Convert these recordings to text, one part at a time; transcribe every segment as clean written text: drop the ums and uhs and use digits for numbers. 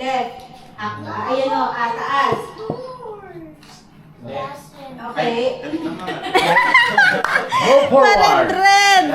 Left. Ayan o, taas. Okay. Go forward. Red!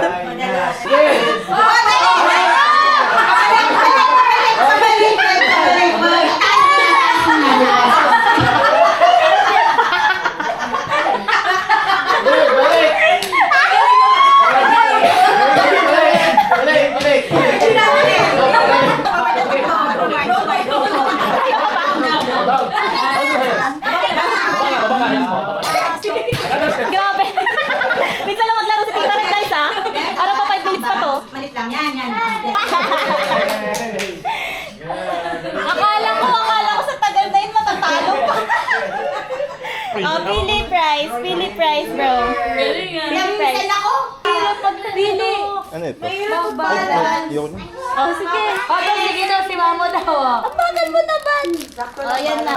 Grabe! Bisa lang maglaro si Tita Red, guys, ha? Ano pa 5 minutes pa to? Malit lang yan. Akala ko sa tagal na yun matatalo pa. Oh, Pili prize, bro. Pili prize. ako. Pili. Ano ito? Yun. Oh, sige. Sige daw, si Mamo daw. Ang bagal mo naman. Oh, yan na.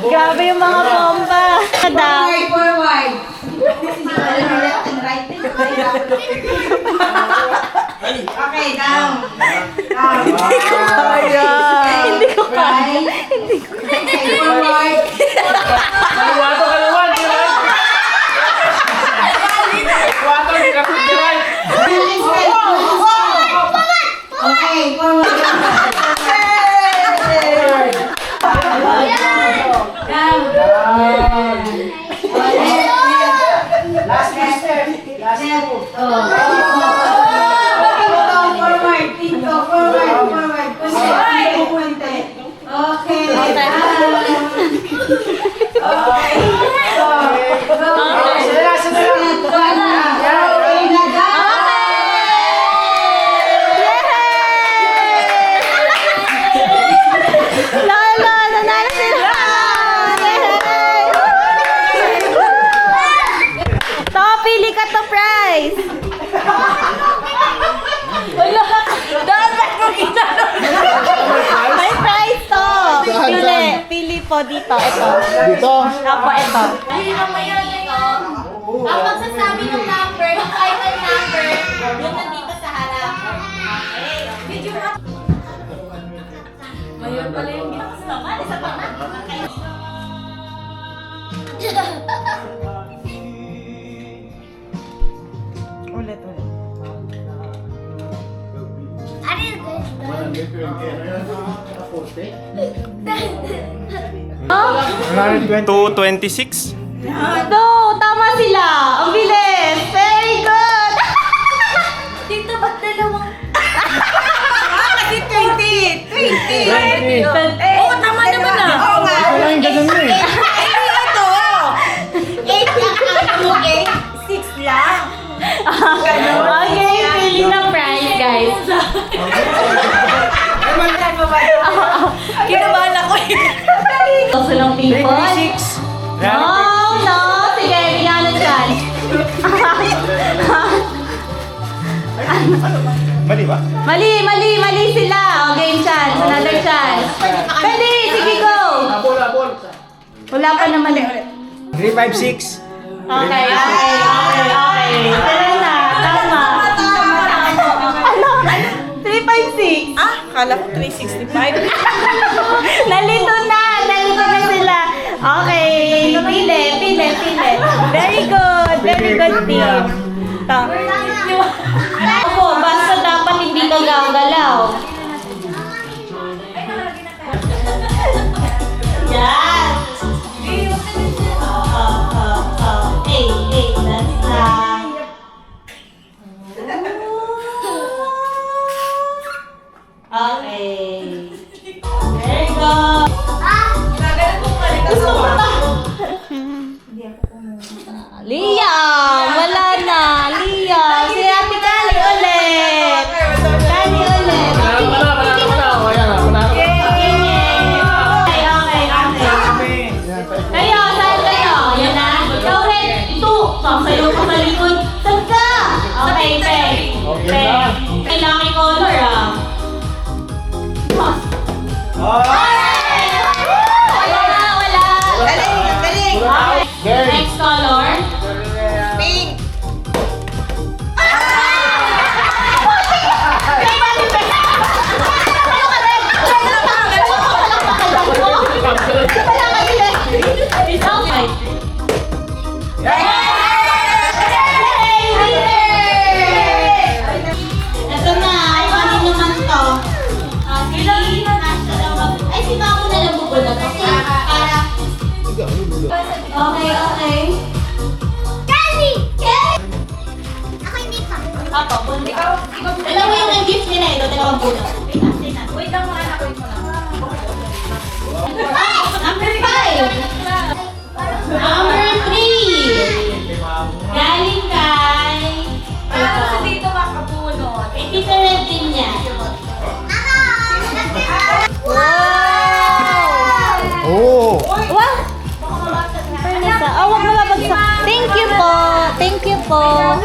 Grabe yung mga bomba. Daw. Forward. Left and right. Okay, down. Hindi ko kaya. Okay, forward. Okay, forward. Down. Last step. Forward. Pinto. Forward. Pupunte. Okay. Lolo, nanalo sila! To, pili ka to prize! Wala! Dapat mo ginano! May prize to! Pili po dito. Ito. Dito. Apo, ito. Ang magsasabi ng number, yung final number, yung nandito sa harap. Video mo. Mayroon pala yung ginagawa naman. Isa pa na. Ulit. Oh? 226. No, tama sila. Ang bilis. Very good. Dito ba't dalawang? Kasi 20. 20. 20. Oo, tama naman na. Oo nga. Wala yung ganun mo eh. Ito. 8 lang ang mo, 6 lang. Okay, pili ng prize, guys. Kinabahan ako eh. Gusto lang people? 326. No. Sige, bigyan ng chance. Mali ba? Mali sila. O, game chance. Another chance. Pwede, sige, go. Wala pa naman. 356. Okay. Tara na, tama. Ano? 356. Kala ko 365. Nalito na sila. Okay, pili. Very good team. Opo, basta dapat hindi ka galaw. Yan. Hey, that's that. Okay. There you go. Liam! Wala na! Liam! Si Ate Kali ulit! Kali ulit! Okay. Kayo, saan kayo? Yan na? Ikaw rin! Ito! Sasayo ka sa likod! Saan ka? Okay, Pe. Lucky color ah! Wala! Galing! Okay. Next color? Pink! Okay. Kelly! Ako hindi pa. Apo, bundi. Alam mo yung gift nila ito, dalawang puno. Wait lang muna, wait mo lang. Number 5. Number 3. Galing kay... Parang sa dito makabunot. Kay Tita Red din niya. Oh! Wow! Fernesa. Oh, wag na mabagsak. Thank you po. Thank you po.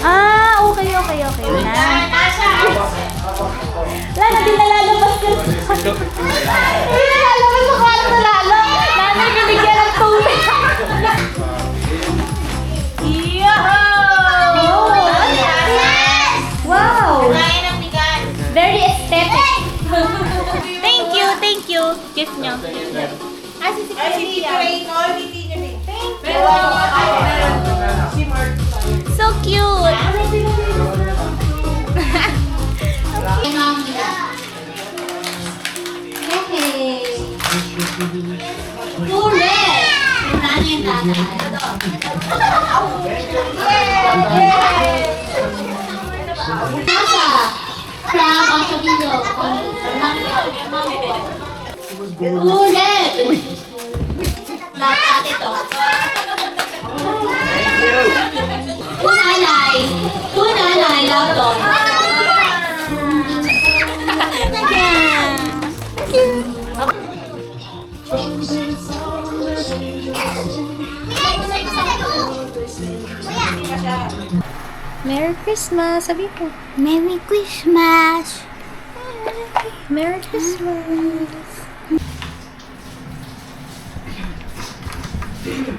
Ah, okay. Na. Lalo, di nalalabas yun. Di nalalabas sa kwarto lalo. Nanay, binigyan ng tubig. Wow! Very aesthetic. Thank you. Gift nyo. Ay, si Tito Raynor, hindi niyo rin. So cute. Okay. Correct. Nanay yung tatay. Nasa. From Ochovillo. Correct. Lahat ito. Kunalay, love doon. Merry Christmas, sabi ko. Merry Christmas! Merry Christmas.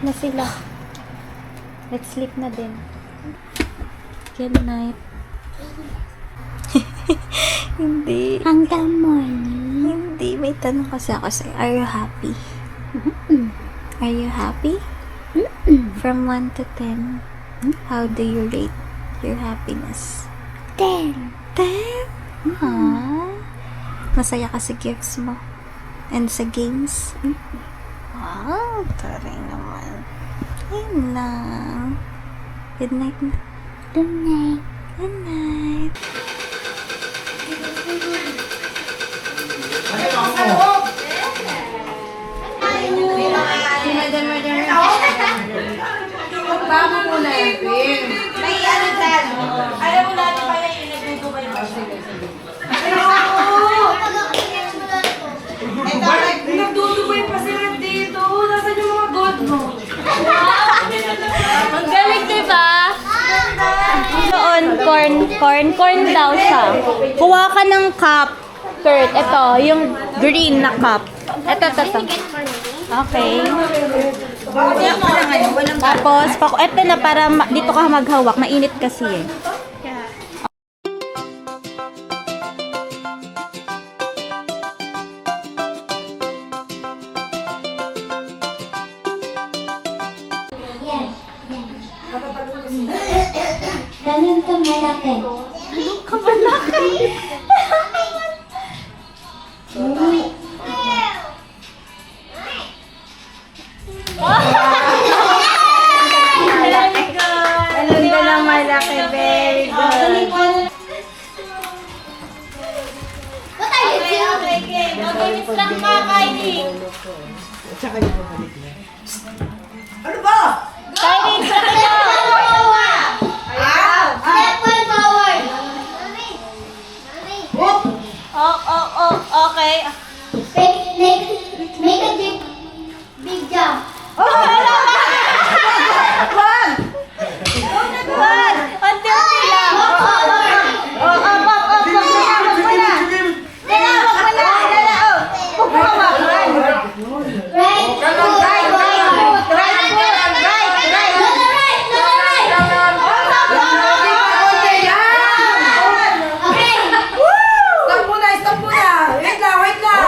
Na sila. Let's sleep na din. Good night. Hindi. Hanggang morning. Hindi. May tanong kasi ako sa'yo. Are you happy? Are you happy? From 1 to 10, how do you rate your happiness? 10. 10? Aww. Masaya ka sa gifts mo? And sa games? Wow, taray naman. Ayun lang. Good night na. Good night. Good night. Bago mo na yung pin. May ano dyan. Alam mo natin pala yung nagdudubay pa siya. Nagdudubay pa sila dito. Nasaan yung mga gold mo? Ang galing, diba? Doon, corn daw siya. Kuha ka ng cup, Kurt. Ito, yung green na cup. Ito. Okay. Tapos, ito na para dito ka maghawak. Mainit kasi eh. Ganun ka malaki. Ganun ka lang malaki. Very good. What are you doing? Magamis lang ka, Kylie. Ano ba? Kylie, sa kanya. Step one forward. Okay. Make a big jump. One. Until sila. Right foot forward. Right foot. Right. To the right. Okay. Stop muna. Wait lang.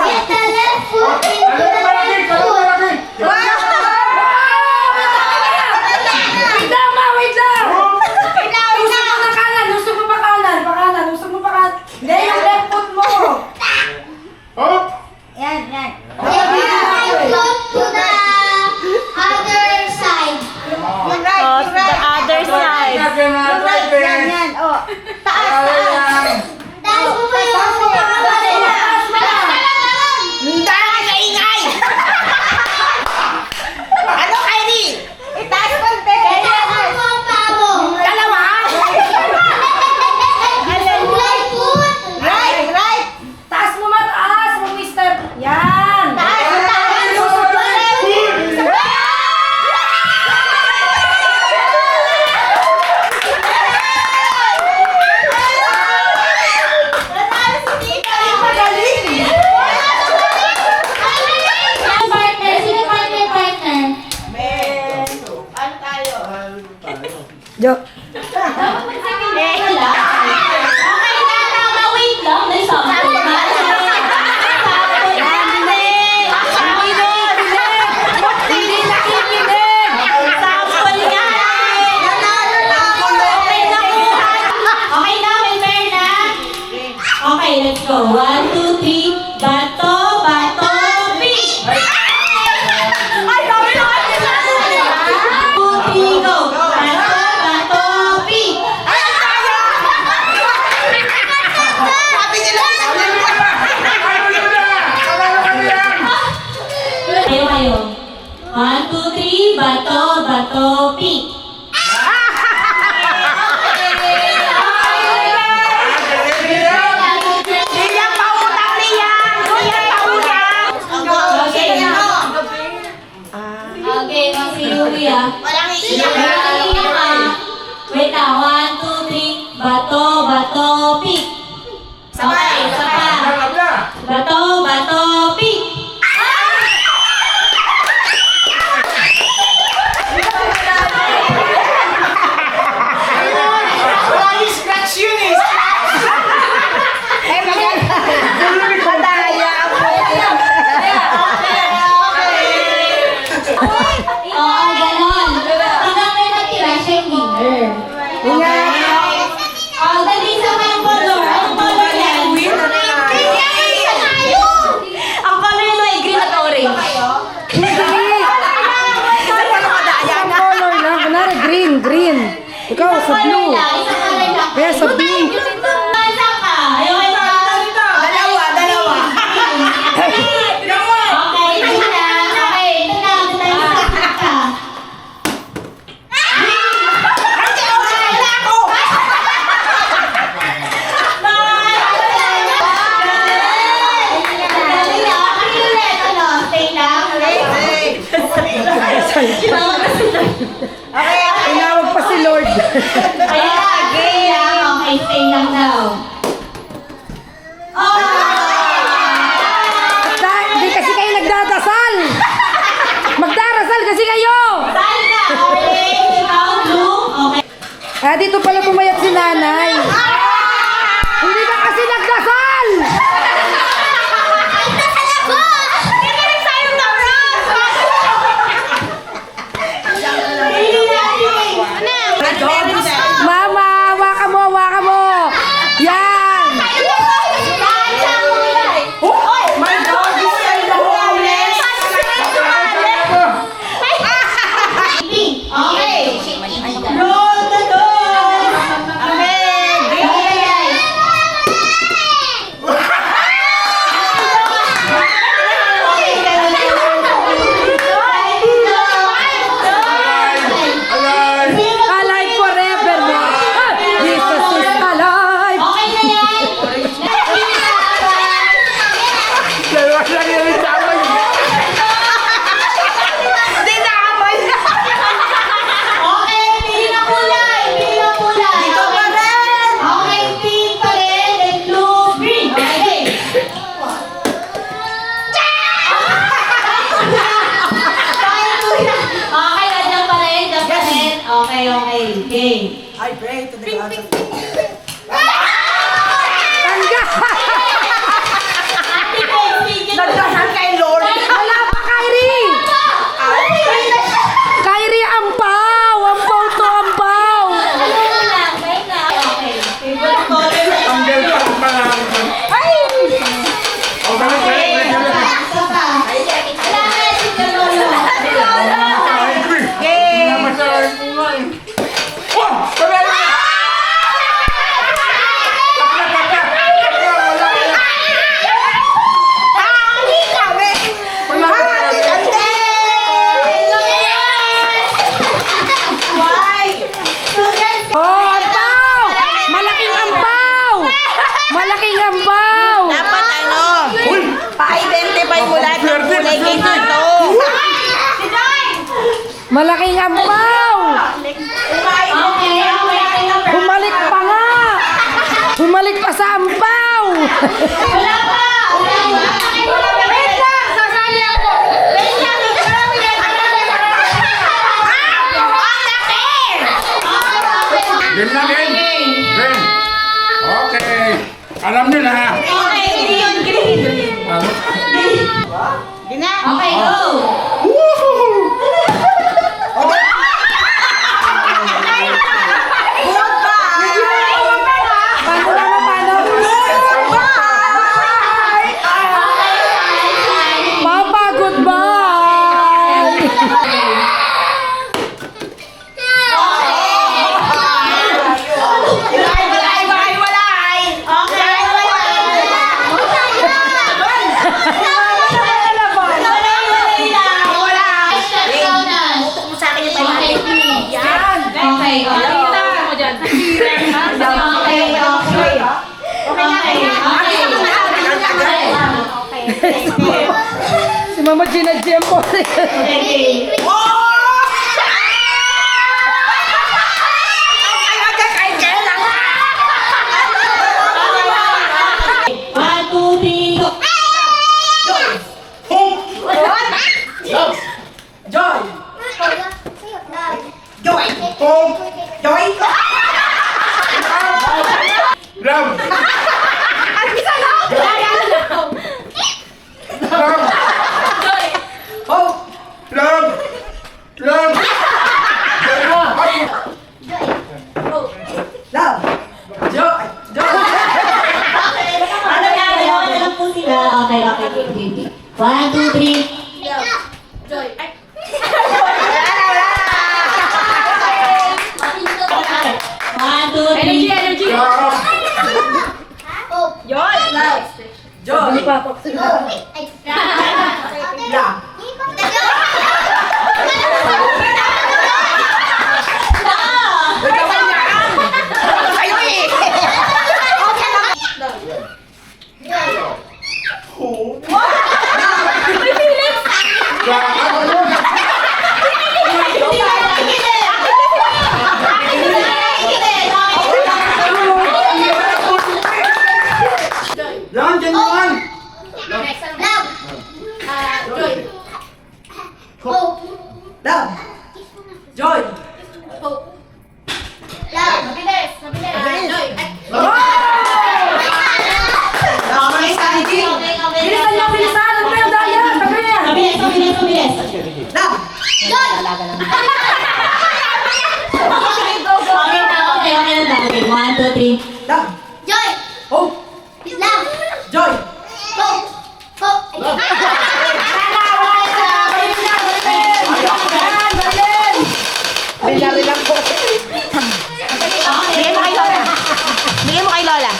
go. 1, 2, 3. Bato, bato, pick! Ay, dami na kasi na! 2, 3, go. Bato, bato, pick! Sabi nila, Kayo. 1, 2, 3. Bato, bato, pick! Liang pautang Liang! Liang pautang! Okay, si Louie ah. Walang iiyak. Walang iiyak ah. Wait na, 1, 2, 3. Bato, bato, pick! Okay, isa pa. Bato, bato, pick! Oo, ganon. Hanggang may natira siya yung winner. Ingat! Oh, dali sa mga color. Anong color yan? Ang color nito ay green at orange. Ang color lang. Kunwari green, green. Ikaw sa blue. Isang color lang. Kaya sa pink. Isa ka. Ayaw ka sa... Dalawa. Okay, ito na. Okay, ito na. Ito na yung isa ka. Dali na. Ano ulit? Ano? Stay lang? Tinawag pa si Lord. Ayan na. Stay lang. Okay, stay lang daw. Oh! Hindi kasi kayo nagdadasal. Magdarasal kasi kayo. Saan ka? Orange, ikaw, blue. Okay. Ah, dito pala pumayat si nanay. Hindi ba kasi nagdasal? Mama, hawakan mo, hawakan mo. Yan. Okay. Roll the door. Alive forever. Ah, Jesus is alive. Okay na yan. Dalawa lang yung tama niya. Okay, pili na kulay. Pili na kulay. Ito pa rin. Okay, pink pa rin. Then blue, green. Okay. Okay, nandiyan pa rin. Nandiyan pa rin. Okay, okay. Okay. I pray to the God of Tangga. Nagdasal kay Lord. Wala pa, Kyrie. Kyrie, ampaw. Ampaw to, ampaw. Ano lang, wait lang. Okay. Favorite color. Ang ganda ng pangalan. Oh, galit, galit, galit. Isa pa. Kailangan si Lolo. Ay, Chris. Namasalan ko nga eh. Oh! Pagkala! Oh, ampaw. Malaking ampaw. Malaking ampaw. Dapat pa-identify mo lahat ng kulay kay Tito. Malaking ampaw. Okay, okay. Humalik pa nga. Humalik pa sa ampaw. Wala pa! Wala pa! Wait lang! Sasali ako! Wait lang! Game na, game. Game. Okay. Alam nyo na ha. Okay, green, green. Ano? Okay, go! Paano naman, paano? Mama Gina Gem po. Okay. One, two, three, go. Love! Love! Love! Ano na lang po sila. Okay. One, two, three. One, two, three. Yan, dyan naman! Okay. One, two, three. Bigyan mo kay Lola.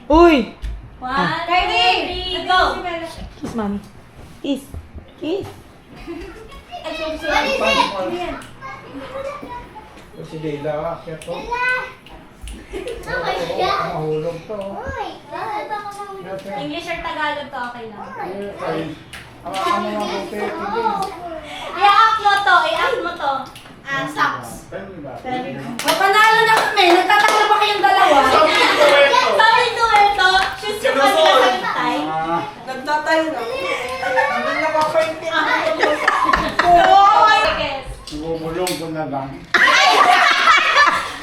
Uy! One, two, three, go. Kiss, mami. Kiss. Kiss. Si Leila, kaya to. Mahulog to. English or Tagalog to, okay lang. Ano nga buti? I-act mo to, i-act mo to. Socks. Panalo na kami. Nagtatalo pa kayong dalawa. Sabi dueto, shoes yung kanila sa tay. Nagtatayo na. Yes. Bumulong ko na lang.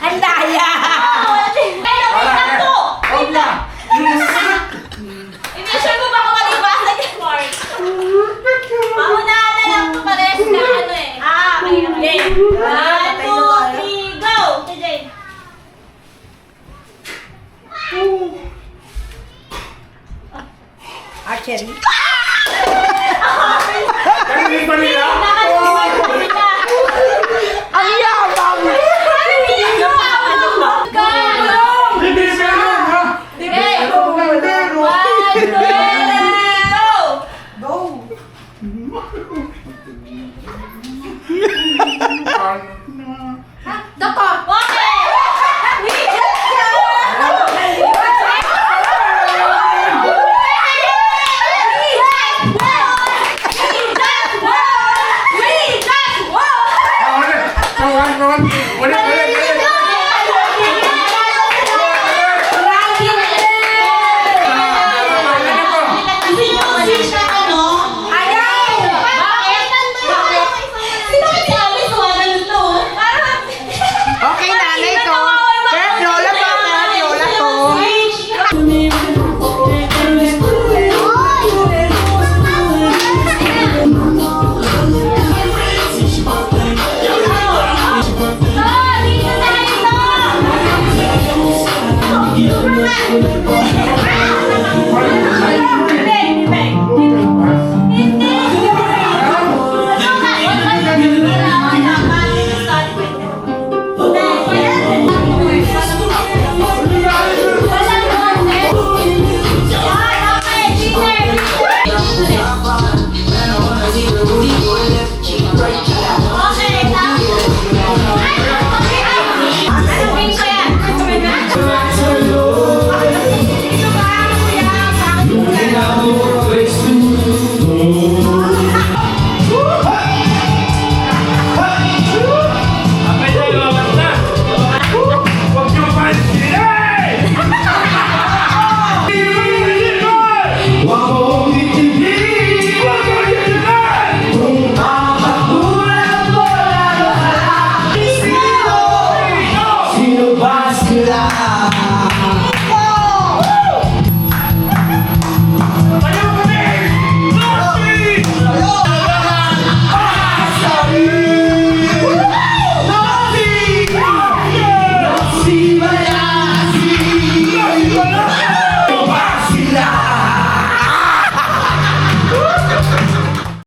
Ang daya! Pero wait lang to! Huwag na! I-measure mo ba kung malibasan yung part? Paunahan na lang to pares na ano eh. Okay. One, two, three, go! Si Jane. Archery. Kaya ba nila? Ang yabang! Hindi meron ha! Go! Okay, nanay to. Sir, Lola to. Lola to. Dito na ito!